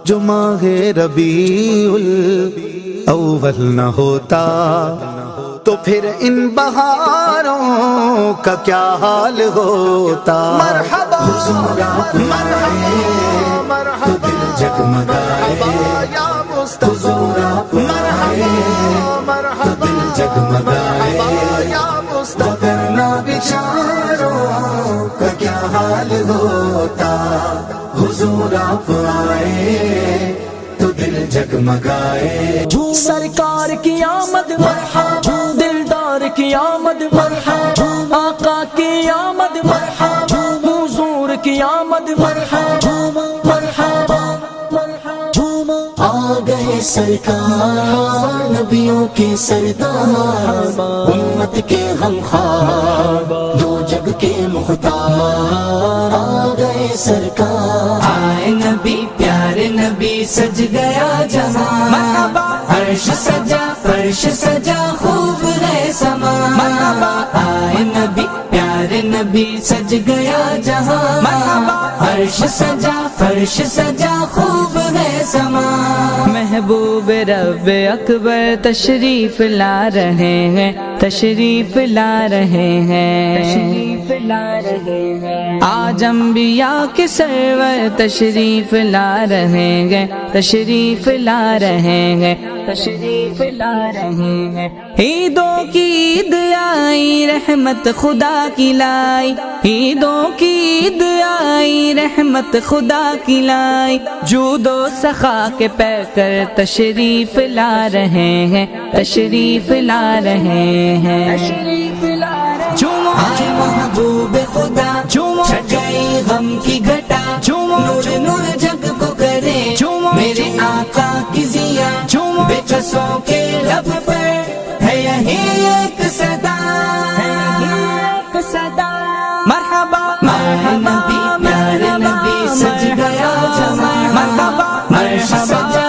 جو ماہ ربیع الاول نہ ہوتا تو پھر ان بہاروں کا کیا حال ہوتا۔ مرحبا حضور آپ آئے تو دل جگمگائے، حضور آپ آئے تو دل جگمگائے، وگرنہ بیچاروں کا کیا حال ہوتا۔ حضور آپ آئے تو دل جگمگائے۔ سرکار کی آمد مرحبا، دلدار کی آمد مرحبا، آقا کی آمد مرحبا، حضور کی آمد مرحبا مرحبا مرحبا۔ آ گئے سرکار نبیوں کے سردار، امت کے غمخوار، دو جگ کے مختار۔ آ گئے سرکار، آئے نبی پیارے نبی، سج گیا جہاں، عرش سجا فرش سجا خوب ہے سما۔ آئے نبی پیارے نبی، سج گیا جہاں، عرش سجا فرش سجا خوب ہے سما۔ محبوب رب اکبر تشریف لا رہے ہیں، تشریف لا رہے ہیں، تشریف لا رہے ہیں۔ آج انبیاء کے سرور تشریف لا رہے ہیں، تشریف لا رہے ہیں، تشریف لا رہے ہیں۔ عیدوں کی عید آئی، رحمت خدا کی لائی، عیدوں کی عید آئی، رحمت خدا کی لائی۔ جود و سخا کے پیکر تشریف لا رہے ہیں، تشریف لا رہے ہیں، تشریف لا رہے ہیں۔ آئے محبوب خدا، چھٹ گئی غم کی گھٹا، نور نور جگ کو کرے میرے آقا کی ضیا۔ بے کسوں کے لب پر ہے یہی ایک صدا، ایک صدا۔ مرحبا مرحبا نبی پیارے نبی، سج گیا جہاں، عرش سجا